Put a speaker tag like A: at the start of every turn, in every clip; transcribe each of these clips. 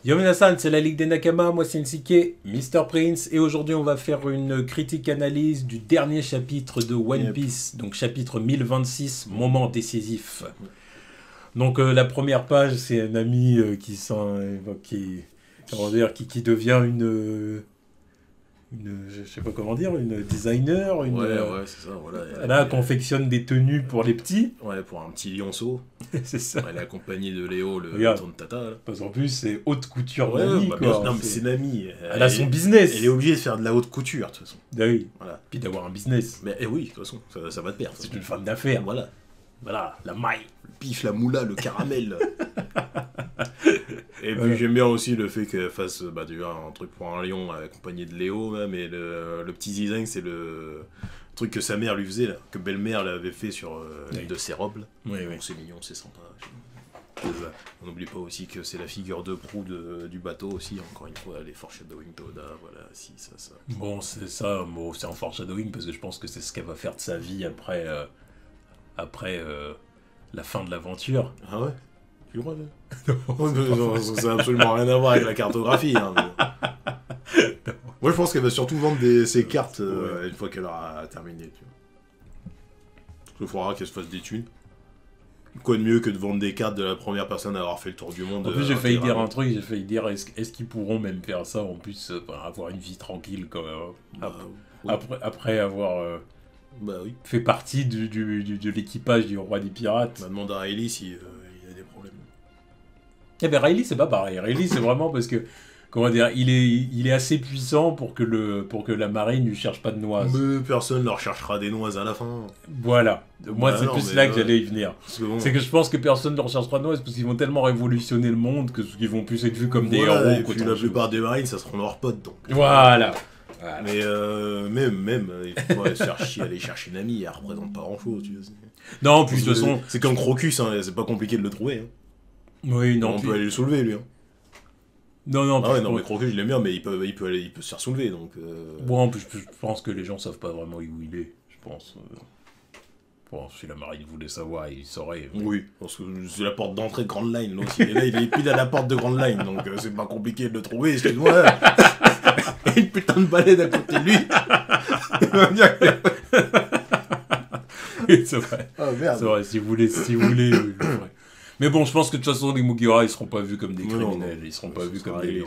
A: Yo minasan, c'est la Ligue des Nakama, moi c'est Nsike, Mr. Prince, et aujourd'hui on va faire une critique analyse du dernier chapitre de One Piece, donc chapitre 1026, moment décisif. Donc la première page, c'est un ami qui devient une je sais pas comment dire, une designer,
B: ouais, c'est ça, voilà.
A: Elle confectionne des tenues pour les petits.
B: Ouais, pour un petit lionceau.
A: C'est ça.
B: Elle est accompagnée de Léo, le ton de tata. Là.
A: Parce qu'en plus, c'est haute couture
B: ouais,
A: Nami,
B: bah,
A: quoi.
B: Non, mais c'est Nami.
A: Elle a son business.
B: Elle est obligée de faire de la haute couture, de toute façon.
A: Ah oui.
B: Voilà.
A: Puis d'avoir un business.
B: Mais oui, de toute façon, ça va de pair.
A: C'est une femme d'affaires.
B: Voilà,
A: la maille.
B: Le pif, la moula, le caramel. Et puis j'aime bien aussi le fait qu'elle fasse déjà un truc pour un lion accompagné de Léo, là, mais le petit design, c'est le truc que sa mère lui faisait, là, que belle-mère l'avait fait sur une de ses robes. Là.
A: Oui.
B: C'est mignon, c'est sympa. On n'oublie pas aussi que c'est la figure de proue du bateau aussi, encore une fois, les foreshadowing d'Oda, voilà, si, ça.
A: Bon, c'est ça, c'est en foreshadowing parce que je pense que c'est ce qu'elle va faire de sa vie après la fin de l'aventure.
B: Ah ouais? Tu crois? Non, ça n'a absolument rien à voir avec la cartographie. Hein, mais... Moi, je pense qu'elle va surtout vendre ses cartes une fois qu'elle aura terminé. Tu vois. Il faudra qu'elle se fasse des thunes. Quoi de mieux que de vendre des cartes de la première personne à avoir fait le tour du monde.
A: En plus, j'ai failli dire un truc, est-ce qu'ils pourront même faire ça, en plus, avoir une vie tranquille, quand même, après avoir...
B: oui.
A: fait partie de l'équipage du roi des pirates.
B: On va demander à Riley s'il y a des problèmes.
A: Eh ben Riley, c'est pas pareil. Riley, c'est vraiment parce que, comment dire, il est assez puissant pour que la marine ne cherche pas de noises.
B: Mais personne ne leur cherchera des noises à la fin.
A: Voilà. Moi, c'est plus là que j'allais y venir. C'est que je pense que personne ne leur cherchera de noises parce qu'ils vont tellement révolutionner le monde qu'ils vont plus être vus comme des héros.
B: Et puis la plupart des marines, ça seront leurs potes. Donc.
A: Voilà.
B: Mais même il faut pas se faire chier aller chercher une amie, elle représente pas grand chose. Tu vois,
A: non, puis de toute façon.
B: C'est comme Crocus, hein, c'est pas compliqué de le trouver. Hein.
A: Oui, non.
B: On peut aller le soulever, lui. Hein.
A: Non.
B: Mais Crocus, je l'aime bien, mais il peut se faire soulever. Donc,
A: Bon, en plus, je pense que les gens savent pas vraiment où il est. Je pense. Bon, si la marine voulait savoir, il saurait. Mais...
B: Oui, parce que c'est la porte d'entrée de Grand Line. Donc, il est pile à la porte de Grand Line, donc c'est pas compliqué de le trouver, excuse-moi. Et une putain de balai à côté de lui.
A: C'est vrai.
B: Oh merde.
A: C'est vrai, si vous voulez. Mais bon, je pense que de toute façon, les Mugiwara, ils seront pas vus comme des criminels. Ils seront pas vus comme des lions.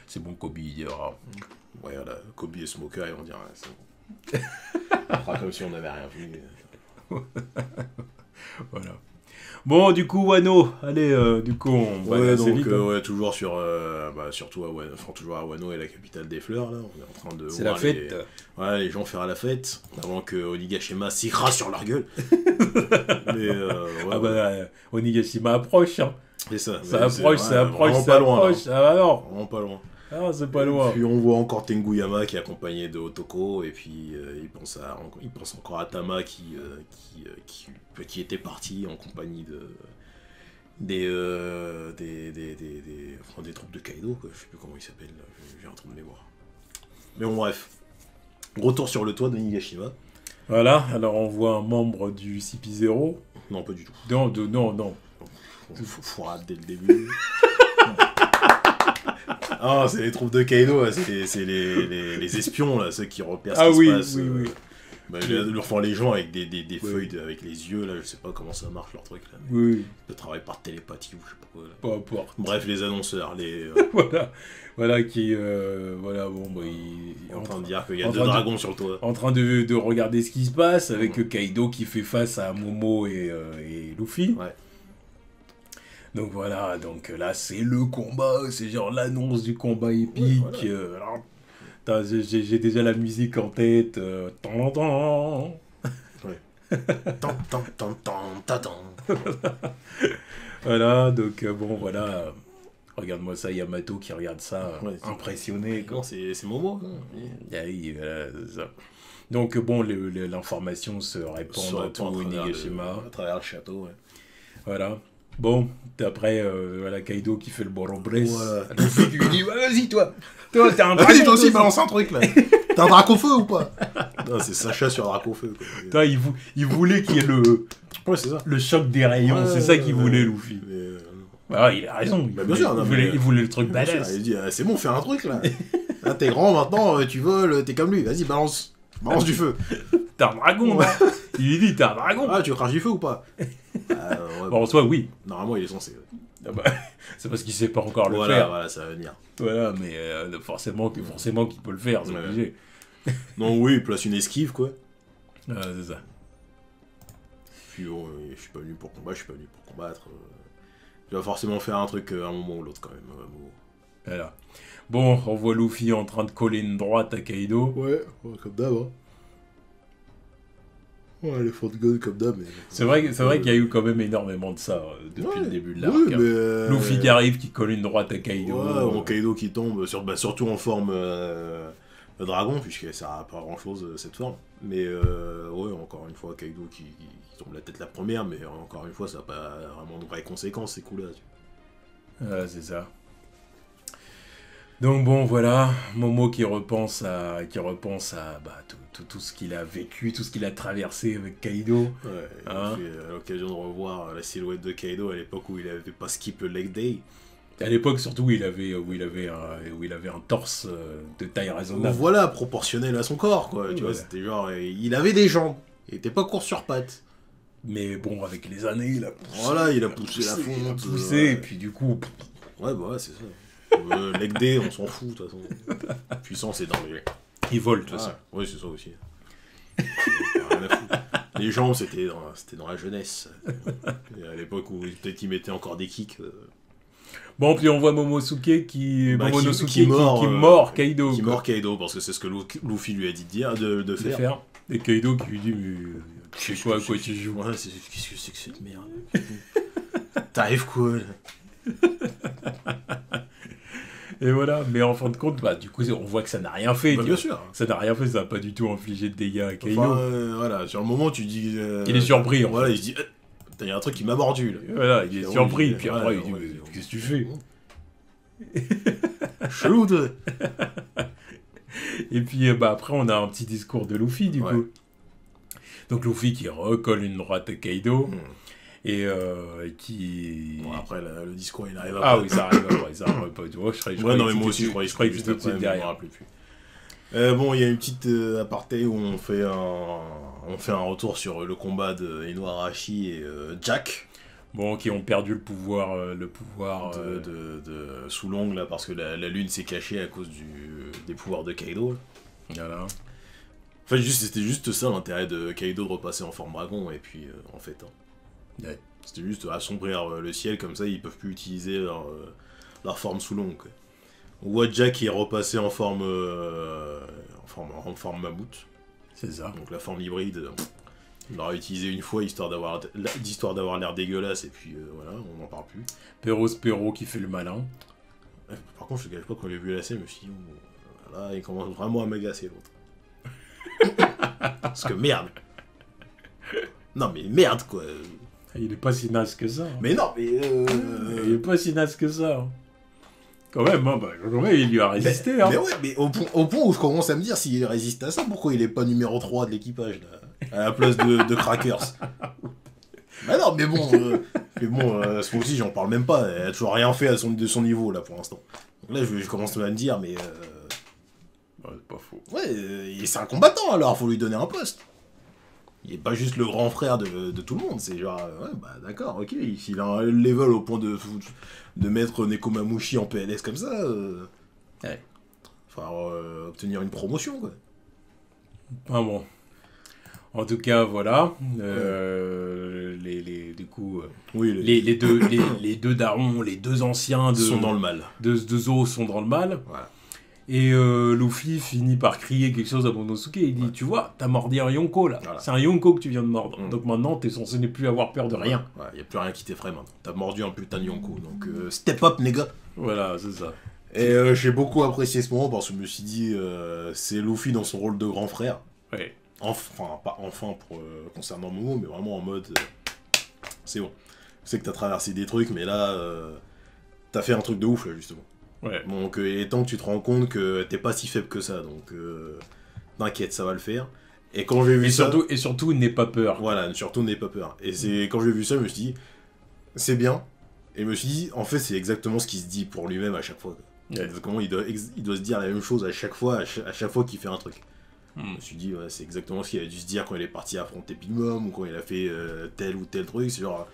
A: C'est bon, Kobe, il dira.
B: Ouais, voilà, Kobe et Smoker, ils vont dire, c'est bon. On fera comme si on n'avait rien vu.
A: Voilà. Bon, du coup, Wano, allez, on va assez vite.
B: Toujours surtout à Wano, toujours à Wano et la capitale des fleurs, là. On est en train de
A: c'est la fête.
B: Les gens faire la fête, avant que Onigashima s'écrase sur leur gueule. Mais,
A: Onigashima approche, hein.
B: C'est ça.
A: Ça approche.
B: Pas loin,
A: ah bah non.
B: vraiment pas loin.
A: Ah, c'est pas loin.
B: Puis on voit encore Tenguyama qui est accompagné de Otoko, et puis il pense encore à Tama qui était parti en compagnie des troupes de Kaido, quoi. Je sais plus comment il s'appelle, j'ai un trou de mémoire. Mais bon, bref. Retour sur le toit de Nigashima.
A: Voilà, alors on voit un membre du CP0.
B: Non, pas du tout.
A: Non.
B: Fourade dès le début. Ah, c'est les troupes de Kaido, c'est les espions, là, ceux qui repèrent ce qui se passe.
A: Oui.
B: Ils leur font les gens avec des feuilles avec les yeux, là, je sais pas comment ça marche leur truc, là.
A: Oui.
B: De travail par télépathie ou je sais pas quoi. Là.
A: Peu importe.
B: Bref, les annonceurs,
A: voilà qui...
B: en train de dire qu'il y a deux dragons sur le toit.
A: En train de regarder ce qui se passe avec Kaido qui fait face à Momo et Luffy.
B: Ouais.
A: Donc voilà, là c'est le combat, c'est genre l'annonce du combat épique.
B: Ouais, voilà.
A: J'ai déjà la musique en tête.
B: Ouais.
A: Voilà, donc voilà. Regarde-moi ça, Yamato qui regarde ça, impressionné.
B: Non, c'est Momo.
A: Voilà, c'est ça. Donc l'information se répand à tout Onigashima.
B: À travers le château, ouais.
A: Voilà. Bon, après, Kaido qui fait le borobresse.
B: Voilà.
A: Tu lui dis, vas-y, toi, t'es un
B: Vas-y, toi aussi, balance un truc, là. T'as un drac au feu ou pas? Non, c'est Sacha sur drac au feu, quoi.
A: Il voulait qu'il y ait le choc des rayons, c'est ça qu'il voulait, Luffy. Bah, il a raison.
B: Bien sûr,
A: il voulait le truc badass.
B: Il dit c'est bon, fais un truc là. Là, t'es grand maintenant, tu voles, t'es comme lui. Vas-y, balance du feu.
A: T'es un dragon, ouais. Il lui dit, t'es un dragon.
B: Ah, tu craches du feu ou pas?
A: Bon, en soi, oui.
B: Normalement, il est censé.
A: Ah bah, c'est parce qu'il sait pas encore le faire.
B: Voilà, ça va venir.
A: Voilà, mais forcément qu'il peut le faire, c'est obligé.
B: Non, oui, il place une esquive, quoi.
A: C'est ça.
B: Puis, je suis pas venu pour combattre. Je vais forcément faire un truc à un moment ou l'autre, quand même.
A: Voilà. Bon, on voit Luffy en train de coller une droite à Kaido.
B: Ouais, comme d'hab, hein. Ouais, les front gun comme d'hab, mais...
A: C'est vrai qu'il y a eu quand même énormément de ça depuis le début de l'arc.
B: Oui, mais...
A: Luffy qui arrive, qui colle une droite à Kaido.
B: Ouais, Kaido qui tombe, surtout en forme dragon, puisque ça n'a pas grand-chose, cette forme. Mais, ouais, encore une fois, Kaido qui tombe la tête la première, mais encore une fois, ça n'a pas vraiment de vraies conséquences, ces coups-là.
A: C'est ça. Donc bon, voilà, Momo qui repense à tout ce qu'il a vécu, tout ce qu'il a traversé avec Kaido.
B: Ouais, à l'occasion de revoir la silhouette de Kaido à l'époque où il avait pas skip le leg day.
A: À l'époque surtout où il avait un torse de taille raisonnable.
B: Voilà, proportionnel à son corps, quoi. Tu vois, c'était genre, il avait des jambes, il était pas court sur pattes.
A: Mais bon, avec les années, il a poussé.
B: Voilà, il a poussé la fonte.
A: Il a poussé, et puis du coup...
B: Ouais, c'est ça. Leg day, on s'en fout, de toute façon. Puissance est dans les...
A: Il vole, de toute façon.
B: Oui, c'est ça aussi. Rien à foutre. Les jambes, c'était dans la jeunesse. Et à l'époque où peut-être ils mettaient encore des kicks.
A: Bon, puis on voit Momonosuke qui
B: mord
A: Kaido.
B: Qui mord Kaido, parce que c'est ce que Luffy lui a dit de faire.
A: Et Kaido qui lui dit, mais... Je sais pas à quoi tu joues.
B: Ouais, qu'est-ce que c'est que cette merde? T'arrives quoi, là?
A: Et voilà, mais en fin de compte, du coup, on voit que ça n'a rien fait.
B: Bien sûr.
A: Ça n'a rien fait, ça n'a pas du tout infligé de dégâts à Kaido.
B: Voilà, sur le moment, tu dis...
A: il est surpris.
B: Voilà, il se dit, il y a un truc qui m'a mordu, là.
A: Voilà, il est surpris, puis après, il dit, qu'est-ce que tu fais?
B: Chelou, toi.
A: Et puis, après, on a un petit discours de Luffy, du coup. Donc, Luffy qui recolle une droite à Kaido. Et qui...
B: Bon, après, le discours, il arrive
A: après. Ah oui, ça arrive après. Moi,
B: non, mais moi aussi, je croyais
A: que c'était tout de suite derrière.
B: Bon, il y a une petite aparté où on fait un retour sur le combat de Inuarashi et Jack.
A: Bon, qui ont perdu le pouvoir
B: de sous l'ongle, là, parce que la lune s'est cachée à cause des pouvoirs de Kaido.
A: Voilà.
B: Enfin, c'était juste ça l'intérêt de Kaido de repasser en forme dragon, et puis, en fait...
A: Ouais.
B: C'était juste assombrir le ciel, comme ça ils peuvent plus utiliser leur forme sous l'ongle. On voit Jack qui est repassé en forme mammouth.
A: C'est ça.
B: Donc la forme hybride, on l'aura utilisé une fois histoire d'avoir l'air dégueulasse, et puis voilà, on n'en parle plus.
A: Perro qui fait le malin.
B: Par contre, je ne cache pas, quand j'ai vu la scène, je me suis dit, là il commence vraiment à m'agacer l'autre. Parce que merde. Non mais merde quoi.
A: Il est pas si naze que ça.
B: Mais non, mais...
A: Il est pas si naze que ça. Quand même, il lui a résisté.
B: Mais ouais, mais au point où je commence à me dire, s'il résiste à ça, pourquoi il est pas numéro 3 de l'équipage, là, à la place de Crackers? Bah non, mais bon, ce coup-ci, j'en parle même pas. Elle a toujours rien fait de son niveau, là, pour l'instant. Donc là, je commence à me dire, mais...
A: Ouais, c'est pas faux.
B: Ouais, c'est un combattant, alors, faut lui donner un poste. Il est pas juste le grand frère de tout le monde, c'est genre, ouais, bah d'accord, ok, s'il a un level au point de mettre Nekomamushi en PLS comme ça,
A: ouais.
B: Falloir obtenir une promotion, quoi.
A: Ah bon. En tout cas, voilà. Du coup, les deux darons, les deux anciens
B: sont dans le mal.
A: De Zo sont dans le mal.
B: Voilà.
A: Et Luffy finit par crier quelque chose à Momonosuke. Il dit, tu vois, t'as mordu un Yonko là. Voilà. C'est un Yonko que tu viens de mordre. Donc maintenant, t'es censé ne plus avoir peur de rien.
B: Ouais, y a plus rien qui t'effraie maintenant. T'as mordu un putain de Yonko. Donc step up, nigga.
A: Voilà, c'est ça.
B: Et j'ai beaucoup apprécié ce moment parce que je me suis dit, c'est Luffy dans son rôle de grand frère.
A: Ouais.
B: Enfin, pas enfin concernant Momo, mais vraiment en mode, c'est bon. Je sais que t'as traversé des trucs, mais là, t'as fait un truc de ouf là, justement.
A: Ouais.
B: Donc il est temps que tu te rends compte que t'es pas si faible que ça, donc t'inquiète, ça va le faire. Et quand j'ai vu ça...
A: Et surtout, n'aie pas peur.
B: Voilà, surtout n'aie pas peur. Et c'est quand j'ai vu ça, je me suis dit, c'est bien. Et je me suis dit, en fait, c'est exactement ce qu'il se dit pour lui-même à chaque fois. Comment il doit se dire la même chose à chaque fois qu'il fait un truc. Je me suis dit, ouais, c'est exactement ce qu'il a dû se dire quand il est parti affronter Big Mom ou quand il a fait tel ou tel truc. C'est genre,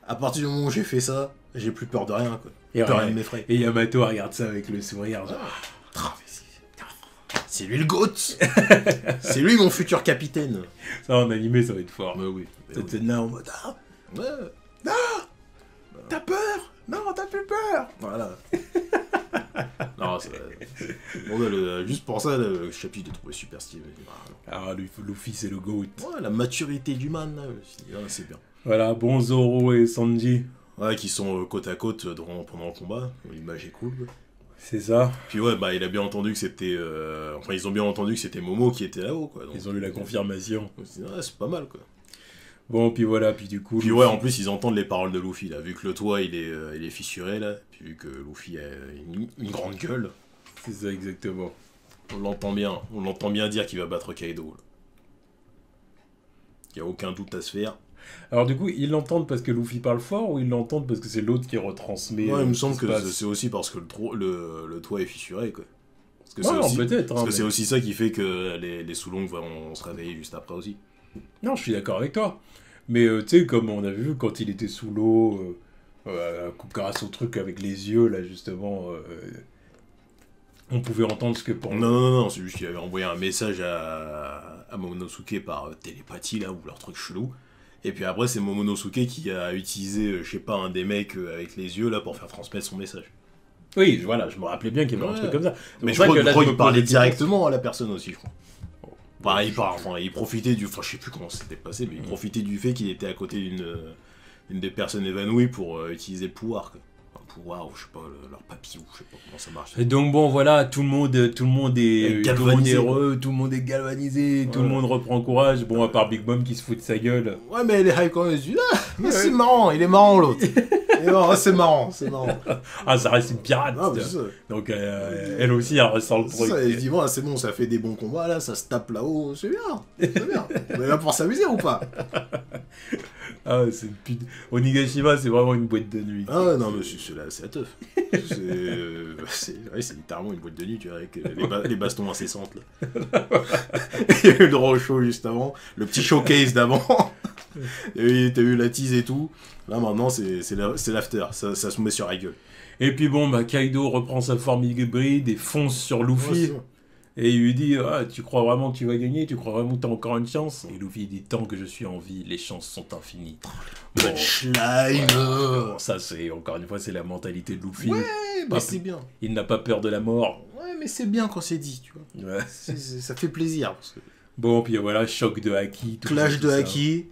B: à partir du moment où j'ai fait ça, j'ai plus peur de rien, quoi.
A: Et
B: rien ne m'effraie.
A: Et Yamato regarde ça avec le sourire.
B: C'est lui le GOAT. C'est lui mon futur capitaine.
A: Ça, en animé, ça va être fort.
B: Mais oui.
A: C'était là en mode,
B: ouais.
A: Non, t'as peur? Non, t'as plus peur.
B: Voilà. Non, juste pour ça, le chapitre, j'ai trouvé super stylé.
A: Ah, Luffy, c'est le GOAT.
B: Ouais, la maturité du man, là, c'est bien.
A: Voilà, bon Zoro et Sanji.
B: Ouais, qui sont côte à côte pendant le combat. L'image est cool.
A: C'est ça.
B: Puis ouais, bah il a bien entendu que c'était... Enfin, ils ont bien entendu que c'était Momo qui était là-haut, quoi. Donc,
A: ils ont eu la confirmation.
B: Ouais, c'est pas mal, quoi.
A: Bon, puis voilà, puis du coup...
B: Puis Luffy... ouais, en plus, ils entendent les paroles de Luffy, là. Vu que le toit, il est fissuré, là. Puis vu que Luffy a une grande gueule.
A: C'est ça, exactement.
B: On l'entend bien dire qu'il va battre Kaido, là. Il n'y a aucun doute à se faire.
A: Alors du coup, ils l'entendent parce que Luffy parle fort ou ils l'entendent parce que c'est l'autre qui retransmet?
B: Ouais, il me semble que c'est aussi parce que le toit est fissuré, quoi. Parce que
A: peut-être.
B: Parce que c'est aussi ça qui fait que les Soulong vont se réveiller juste après aussi.
A: Non, je suis d'accord avec toi. Mais tu sais, comme on a vu quand il était sous l'eau, grâce au truc avec les yeux, là, justement, on pouvait entendre ce que...
B: Non, c'est juste qu'il avait envoyé un message à Momonosuke par télépathie, là, ou leur truc chelou. Et puis après, c'est Momonosuke qui a utilisé, je sais pas, un des mecs avec les yeux, là, pour faire transmettre son message.
A: Oui, voilà, je me rappelais bien qu'il y avait un truc comme ça.
B: Mais je crois qu'il parlait directement à la personne aussi, je crois. Enfin, il profitait du... Enfin, je sais plus comment c'était passé, mais il profitait du fait qu'il était à côté d'une des personnes évanouies pour utiliser le pouvoir, quoi. Pouvoir, ou je sais pas, leur papillon, je sais pas comment ça marche.
A: Et donc bon, voilà, tout le monde est heureux, tout le monde est galvanisé, ouais. Tout le monde reprend courage, bon, à part Big Mom qui se fout de sa gueule.
B: Ouais, mais elle est hype quand même, mais c'est marrant, il est marrant l'autre. C'est marrant.
A: Ah, ça reste une pirate. Ah, donc elle aussi, elle ressent le truc.
B: Ça, elle dit, bon, c'est bon, ça fait des bons combats, là, ça se tape là-haut, c'est bien. On est là pour s'amuser ou pas?
A: Ah, c'est une pute. Onigashima, c'est vraiment une boîte de nuit.
B: Ah ouais, non, mais c'est la teuf. C'est littéralement une boîte de nuit, tu vois, avec les bastons incessantes, là. Il y a eu le droit show juste avant, le petit showcase d'avant. Et t'as eu la tease et tout. Là, maintenant, c'est l'after. Ça se met sur la gueule.
A: Et puis bon, bah, Kaido reprend sa forme hybride et fonce sur Luffy. Ouais, et il lui dit, ah, tu crois vraiment que tu vas gagner? Tu crois vraiment que tu as encore une chance? Et Luffy dit, tant que je suis en vie, les chances sont infinies.
B: Bon, slime.
A: Bon, ça, c'est, encore une fois, c'est la mentalité de Luffy.
B: Ouais, bah c'est bien.
A: Il n'a pas peur de la mort.
B: Ouais, mais c'est bien quand c'est dit, tu vois. Ouais. Ça fait plaisir. Parce que...
A: Bon, puis voilà, choc de Haki.
B: Clash de Haki.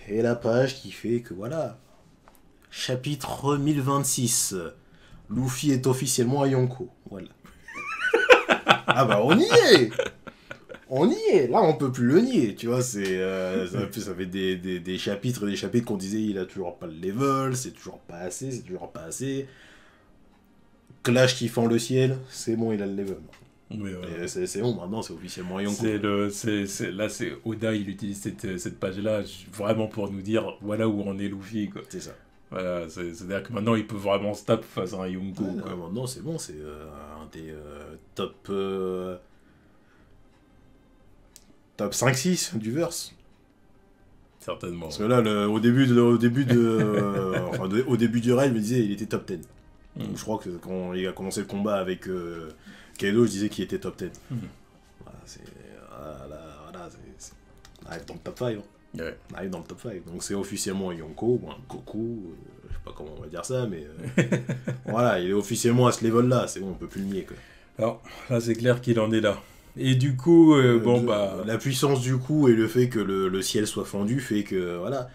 B: Et la page qui fait que voilà. Chapitre 1026. Luffy est officiellement à Yonko. Voilà. Ah bah on y est. Là on peut plus le nier, tu vois, ça fait des chapitres qu'on disait il a toujours pas le level, c'est toujours pas assez. Clash qui fend le ciel, c'est bon, il a le level. Oui, c'est bon, maintenant c'est officiellement Yonko.
A: Là c'est Oda, il utilise cette page-là vraiment pour nous dire voilà où en est Luffy, quoi.
B: C'est ça.
A: Voilà, c'est-à-dire que maintenant il peut vraiment se taper face à un Yonko.
B: Ouais, maintenant c'est bon, c'est un des top 5-6 du verse.
A: Certainement.
B: Parce que là, au début du raid, je me disais il était top 10. Donc, je crois que quand il a commencé le combat avec Kaido, je disais qu'il était top 10. Voilà, on arrive dans le top 5.
A: Ouais.
B: On arrive dans le top 5. Donc c'est officiellement Yonko, Goku, je sais pas comment on va dire ça, mais voilà, il est officiellement à ce level-là, c'est bon, on peut plus le nier, quoi.
A: Alors, là c'est clair qu'il en est là. Et du coup,
B: la puissance du coup et le fait que le ciel soit fendu fait que, voilà,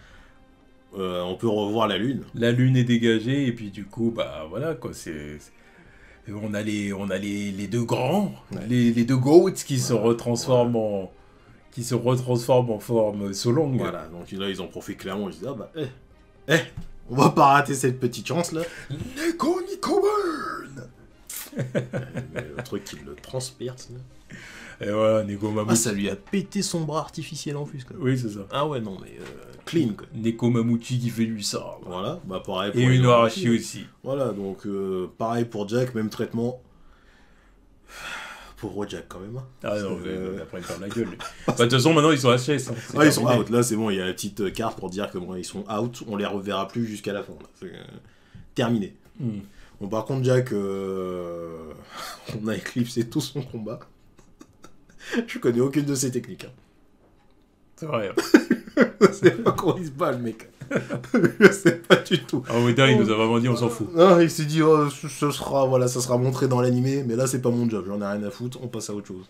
B: on peut revoir la lune.
A: La lune est dégagée, et puis du coup, bah voilà, quoi, on a les deux grands, ouais. les deux goats qui se retransforment en... qui se retransforme en forme Soulong.
B: Voilà, donc là ils en profitent clairement, ils disent, ah bah, on va pas rater cette petite chance là.
A: Nico Burn.
B: Le truc qui le transperce là.
A: Et voilà, Nekomamushi.
B: Ah, ça lui a pété son bras artificiel en plus, quoi.
A: Oui, c'est ça.
B: Ah ouais, non, mais clean, quoi.
A: Nekomamushi qui fait du ça.
B: Voilà, bah pareil pour
A: Et une
B: Inuarashi
A: Arashi aussi.
B: Voilà, donc pareil pour Jack, même traitement. Pauvre Jack, quand même. Hein.
A: Ah non, mais après, il perd la gueule. Bah, de toute façon, maintenant, ils sont HS. Hein.
B: Ah, ils sont out. Là, c'est bon, il y a la petite carte pour dire que bon, ils sont out. On les reverra plus jusqu'à la fin. C'est terminé. Bon, par contre, Jack, on a éclipsé tout son combat. Je connais aucune de ses techniques. Hein.
A: C'est vrai.
B: Je sais pas comment il se bat, le mec. Je sais pas du tout.
A: Ah, Oda, il nous a vraiment dit, on s'en fout.
B: Non, il s'est dit, oh, ça sera montré dans l'animé, mais là, c'est pas mon job, j'en ai rien à foutre, on passe à autre chose.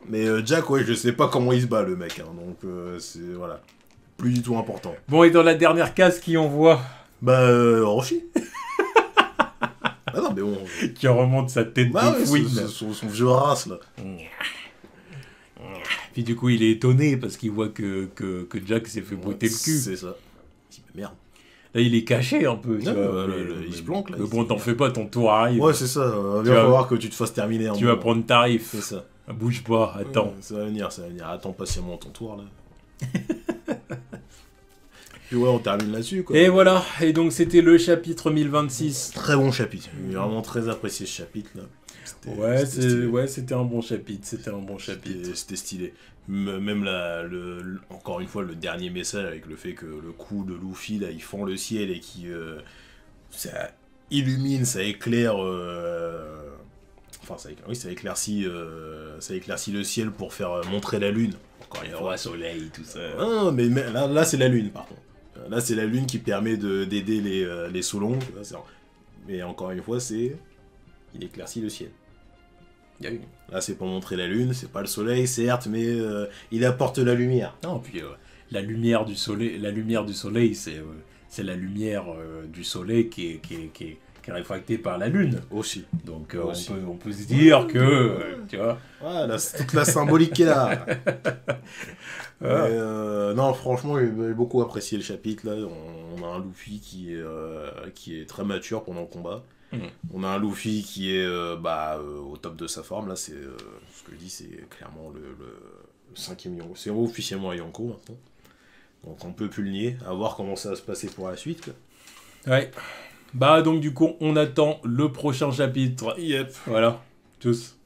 B: Mais Jack, ouais, je sais pas comment il se bat, le mec, hein, donc c'est, voilà, plus du tout important.
A: Bon, et dans la dernière case, qui on voit?
B: Bah, Orochi. Ah non, mais bon...
A: Qui remonte sa tête de fouine.
B: Son vieux race, là.
A: Puis du coup, il est étonné, parce qu'il voit que Jack s'est fait brouter le cul.
B: C'est ça. Il dit, mais merde.
A: Là, il est caché un peu, tu vois.
B: Il se planque, là.
A: Mais bon, t'en fais pas, ton tour arrive.
B: Ouais, c'est ça. Il va falloir que tu te fasses terminer.
A: Tu vas prendre tarif.
B: C'est ça.
A: Bouge pas, attends.
B: Ouais, ça va venir. Attends patiemment ton tour, là. Puis ouais, on termine là-dessus, quoi.
A: Et voilà. Et donc, c'était le chapitre 1026.
B: Très bon chapitre. J'ai vraiment très apprécié ce chapitre, là.
A: C'était un bon chapitre.
B: C'était stylé. Même encore une fois, le dernier message avec le fait que le coup de Luffy, là, il fend le ciel et qui ça illumine, ça éclaire. Enfin, ça éclaircit le ciel pour faire montrer la lune. Encore une fois,
A: soleil, tout ça.
B: Ah, mais là, c'est la lune, par contre. Là, c'est la lune qui permet d'aider les Solons. Mais encore une fois, il éclaircit le ciel. Là, c'est pour montrer la lune, c'est pas le soleil, certes, mais il apporte la lumière.
A: Non, puis la lumière du soleil, c'est la lumière du soleil qui est réfractée par la lune.
B: Aussi.
A: Donc on peut se dire que, tu vois...
B: Voilà, c'est toute la symbolique qui est là. Non, franchement, j'ai beaucoup apprécié le chapitre, là. On a un Luffy qui est très mature pendant le combat. On a un Luffy qui est au top de sa forme, là, c'est ce que je dis, c'est clairement le 5e Yonko. C'est officiellement un Yonko maintenant. Donc on peut plus le nier, à voir comment ça va se passer pour la suite, quoi.
A: Ouais. Bah donc du coup, on attend le prochain chapitre.
B: Yep.
A: Voilà. Tous.